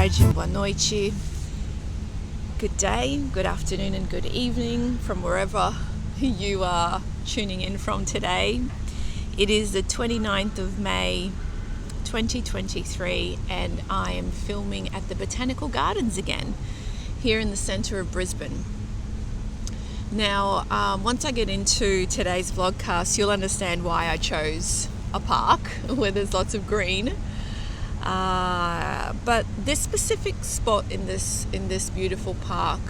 tarde, boa noite, good day, good afternoon and good evening from wherever you are tuning in from today. It is the 29th of May 2023 and I am filming at the Botanical Gardens again here in the centre of Brisbane. Now, once I get into today's vlogcast, you'll understand why I chose a park where there's lots of green. But this specific spot in this beautiful park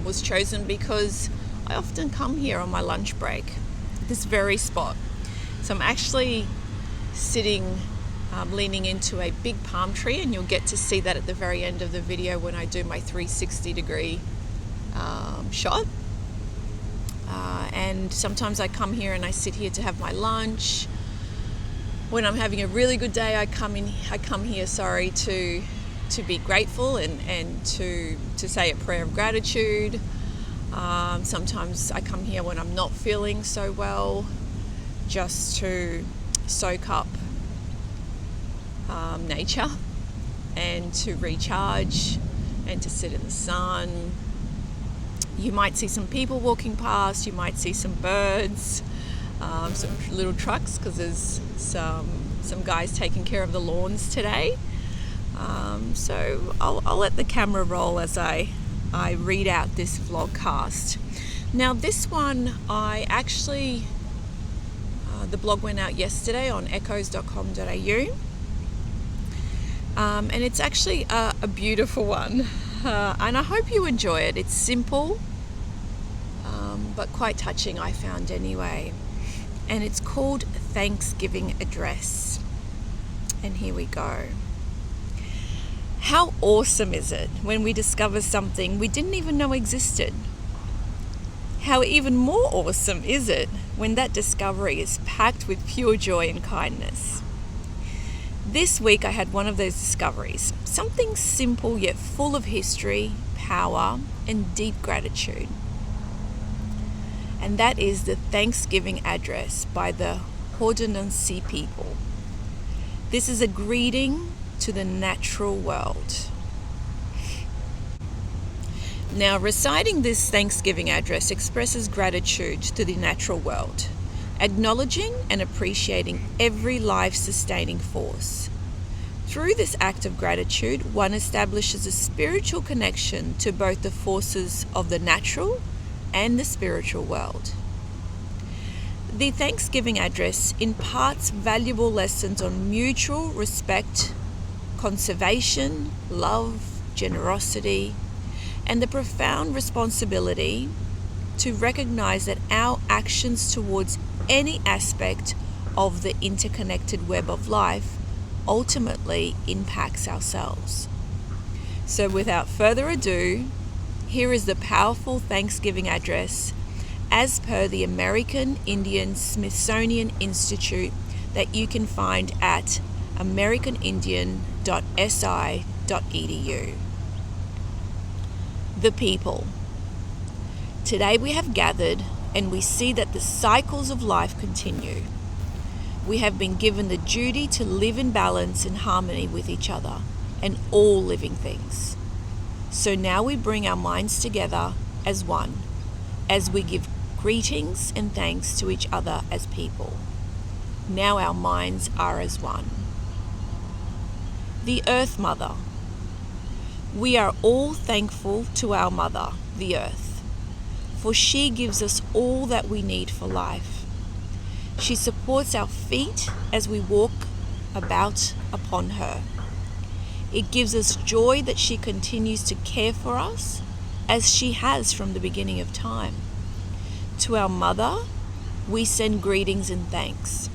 was chosen because I often come here on my lunch break, this very spot. So I'm actually sitting leaning into a big palm tree, and you'll get to see that at the very end of the video when I do my 360 degree shot. And sometimes I come here and I sit here to have my lunch. When I'm having a really good day, I come here to be grateful and to say a prayer of gratitude. Sometimes I come here when I'm not feeling so well, just to soak up nature and to recharge and to sit in the sun. You might see some people walking past, you might see some birds, some little trucks because there's some guys taking care of the lawns today. So I'll let the camera roll as I read out this vlogcast. Now this one, I actually, the blog went out yesterday on ECHOEZ.com.au, and it's actually a beautiful one, and I hope you enjoy it. It's simple, but quite touching, I found anyway. And it's called Thanksgiving Address. And here we go. How awesome is it when we discover something we didn't even know existed? How even more awesome is it when that discovery is packed with pure joy and kindness? This week I had one of those discoveries, something simple yet full of history, power, and deep gratitude. And that is the Thanksgiving Address by the Haudenosaunee people. This is a greeting to the natural world. Now, reciting this Thanksgiving Address expresses gratitude to the natural world, acknowledging and appreciating every life-sustaining force. Through this act of gratitude, one establishes a spiritual connection to both the forces of the natural and the spiritual world. The Thanksgiving Address imparts valuable lessons on mutual respect, conservation, love, generosity, and the profound responsibility to recognize that our actions towards any aspect of the interconnected web of life ultimately impacts ourselves. So without further ado, here is the powerful Thanksgiving Address as per the American Indian Smithsonian Institute that you can find at americanindian.si.edu. The people. Today we have gathered and we see that the cycles of life continue. We have been given the duty to live in balance and harmony with each other and all living things. So now we bring our minds together as one, as we give greetings and thanks to each other as people. Now our minds are as one. The Earth Mother. We are all thankful to our Mother, the Earth, for she gives us all that we need for life. She supports our feet as we walk about upon her. It gives us joy that she continues to care for us as she has from the beginning of time. To our Mother, we send greetings and thanks.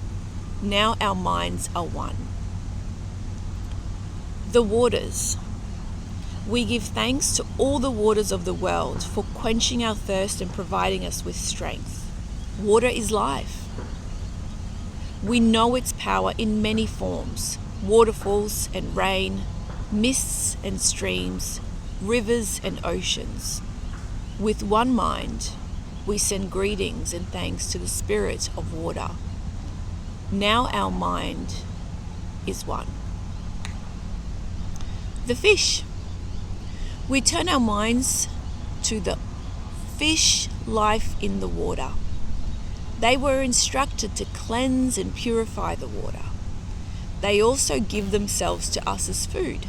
Now our minds are one. The waters. We give thanks to all the waters of the world for quenching our thirst and providing us with strength. Water is life. We know its power in many forms: waterfalls and rain, mists and streams, rivers and oceans. With one mind, we send greetings and thanks to the Spirit of water. Now our mind is one. The fish. We turn our minds to the fish life in the water. They were instructed to cleanse and purify the water. They also give themselves to us as food.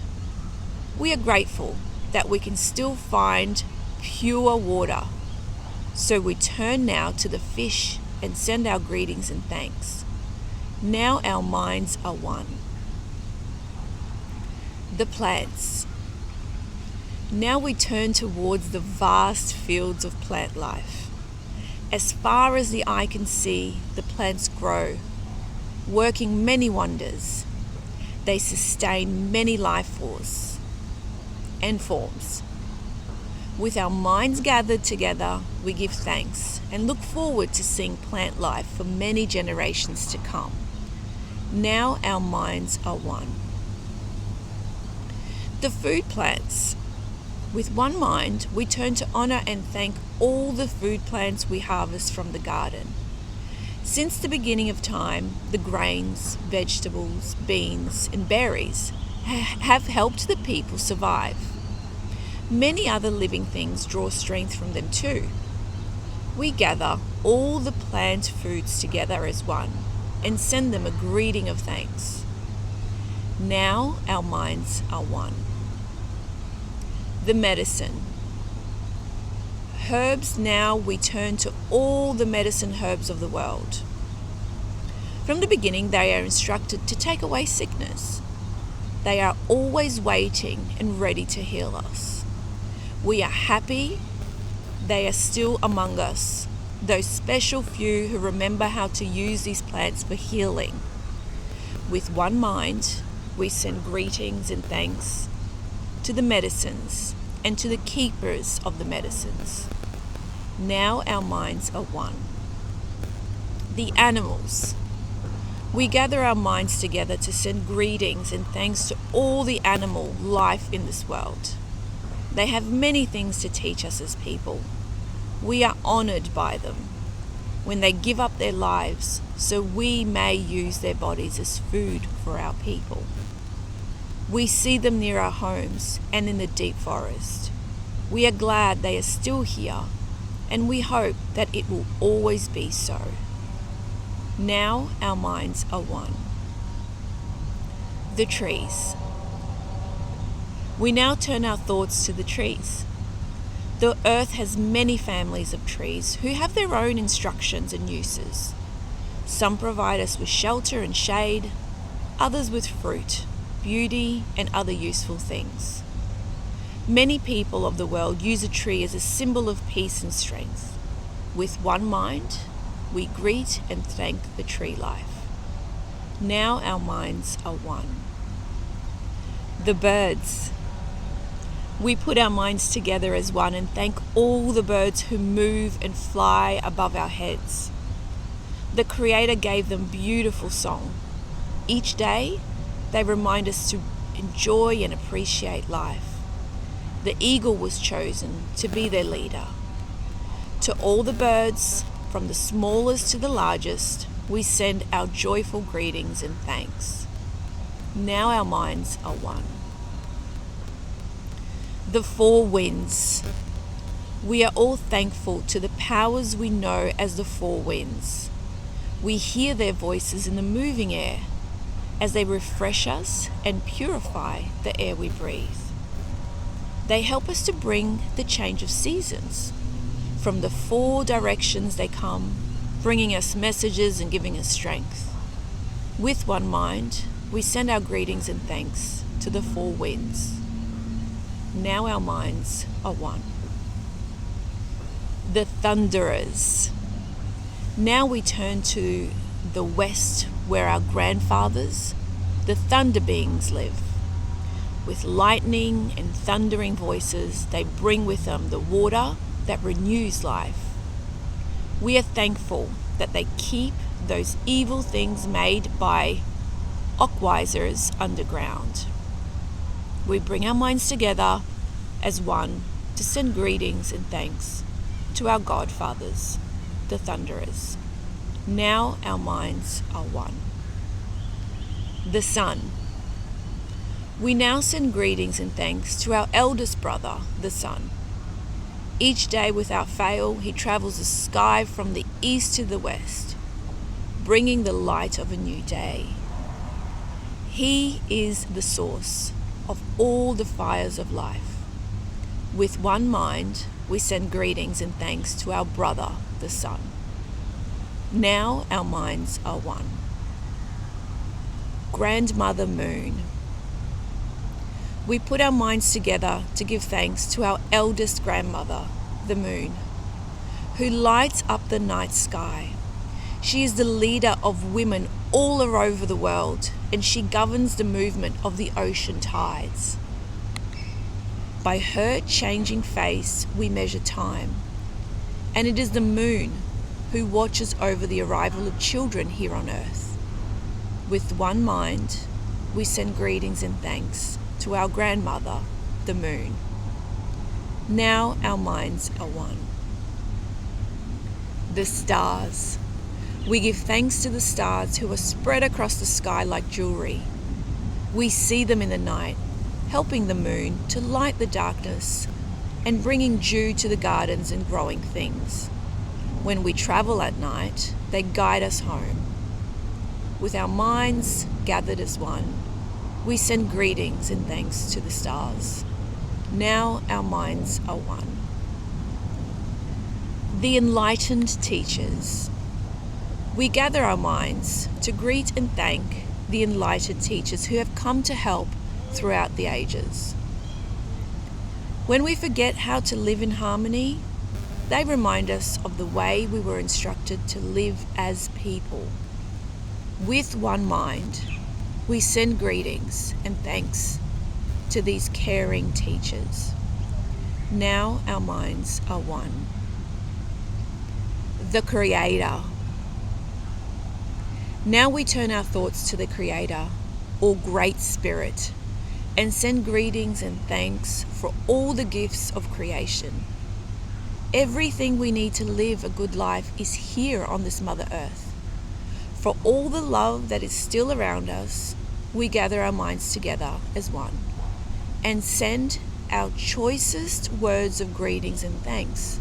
We are grateful that we can still find pure water. So we turn now to the fish and send our greetings and thanks. Now our minds are one. The plants. Now we turn towards the vast fields of plant life. As far as the eye can see, the plants grow, working many wonders. They sustain many life forms and forms. With our minds gathered together, we give thanks and look forward to seeing plant life for many generations to come. Now our minds are one. The food plants. With one mind, we turn to honor and thank all the food plants we harvest from the garden. Since the beginning of time, the grains, vegetables, beans, and berries have helped the people survive. Many other living things draw strength from them too. We gather all the plant foods together as one and send them a greeting of thanks. Now our minds are one. The medicine. Herbs. Now we turn to all the medicine herbs of the world. From the beginning, they are instructed to take away sickness. They are always waiting and ready to heal us. We are happy they are still among us, those special few who remember how to use these plants for healing. With one mind, we send greetings and thanks to the medicines and to the keepers of the medicines. Now our minds are one. The animals. We gather our minds together to send greetings and thanks to all the animal life in this world. They have many things to teach us as people. We are honored by them when they give up their lives so we may use their bodies as food for our people. We see them near our homes and in the deep forest. We are glad they are still here, and we hope that it will always be so. Now our minds are one. The trees. We now turn our thoughts to the trees. The earth has many families of trees who have their own instructions and uses. Some provide us with shelter and shade, others with fruit, beauty, and other useful things. Many people of the world use a tree as a symbol of peace and strength. With one mind, we greet and thank the tree life. Now our minds are one. The birds. We put our minds together as one and thank all the birds who move and fly above our heads. The Creator gave them beautiful song. Each day, they remind us to enjoy and appreciate life. The eagle was chosen to be their leader. To all the birds, from the smallest to the largest, we send our joyful greetings and thanks. Now our minds are one. The four winds. We are all thankful to the powers we know as the four winds. We hear their voices in the moving air as they refresh us and purify the air we breathe. They help us to bring the change of seasons. From the four directions they come, bringing us messages and giving us strength. With one mind, we send our greetings and thanks to the four winds. Now our minds are one. The thunderers. Now we turn to the west where our grandfathers, the thunder beings, live. With lightning and thundering voices, they bring with them the water that renews life. We are thankful that they keep those evil things made by ECHOEZ underground. We bring our minds together as one to send greetings and thanks to our godfathers, the thunderers. Now our minds are one. The sun. We now send greetings and thanks to our eldest brother, the sun. Each day without fail, he travels the sky from the east to the west, bringing the light of a new day. He is the source of all the fires of life. With one mind, we send greetings and thanks to our brother, the sun. Now our minds are one. Grandmother Moon. We put our minds together to give thanks to our eldest grandmother, the moon, who lights up the night sky. She is the leader of women all over the world, and she governs the movement of the ocean tides. By her changing face, we measure time, and it is the moon who watches over the arrival of children here on earth. With one mind, we send greetings and thanks to our grandmother, the moon. Now our minds are one. The stars. We give thanks to the stars who are spread across the sky like jewelry. We see them in the night, helping the moon to light the darkness and bringing dew to the gardens and growing things. When we travel at night, they guide us home. With our minds gathered as one, we send greetings and thanks to the stars. Now our minds are one. The enlightened teachers. We gather our minds to greet and thank the enlightened teachers who have come to help throughout the ages. When we forget how to live in harmony, they remind us of the way we were instructed to live as people. With one mind, we send greetings and thanks to these caring teachers. Now our minds are one. The Creator. Now we turn our thoughts to the Creator, or Great Spirit, and send greetings and thanks for all the gifts of creation. Everything we need to live a good life is here on this Mother Earth. For all the love that is still around us, we gather our minds together as one and send our choicest words of greetings and thanks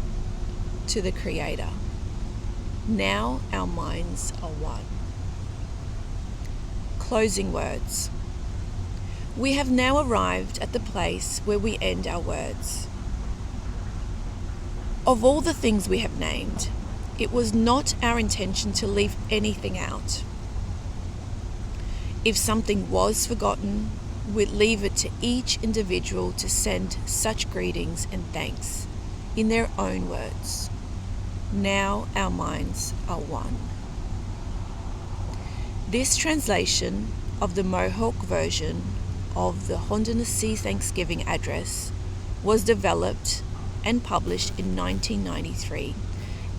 to the Creator. Now our minds are one. Closing words. We have now arrived at the place where we end our words. Of all the things we have named, it was not our intention to leave anything out. If something was forgotten, we'd leave it to each individual to send such greetings and thanks in their own words. Now our minds are one. This translation of the Mohawk version of the Haudenosaunee Thanksgiving Address was developed and published in 1993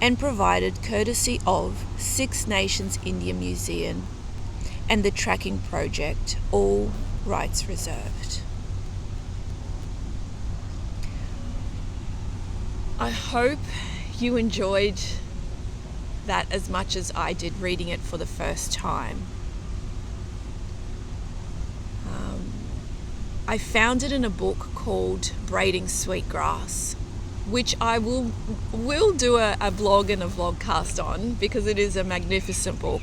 and provided courtesy of Six Nations Indian Museum and the Tracking Project, all rights reserved. I hope you enjoyed that as much as I did reading it for the first time. I found it in a book called Braiding Sweetgrass, which I will do a blog and a vlogcast on because it is a magnificent book.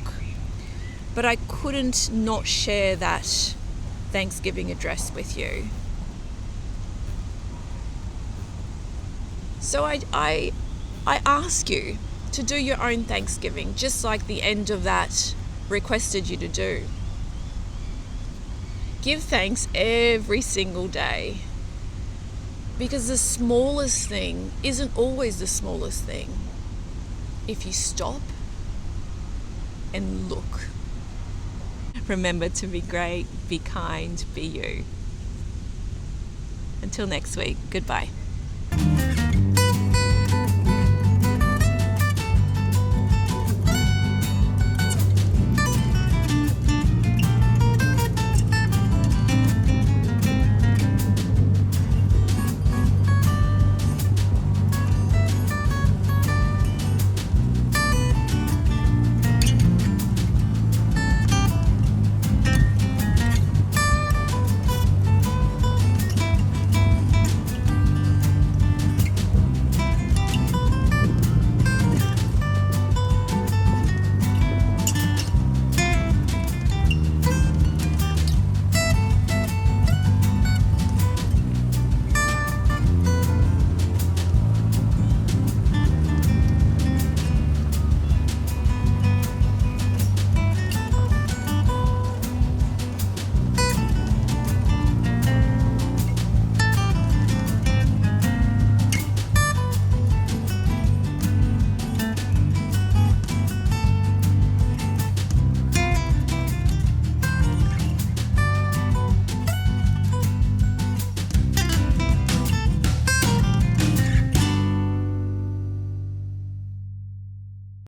But I couldn't not share that Thanksgiving address with you. So I ask you to do your own Thanksgiving, just like the end of that requested you to do. Give thanks every single day, because the smallest thing isn't always the smallest thing if you stop and look. Remember to be great, be kind, be you. Until next week, goodbye.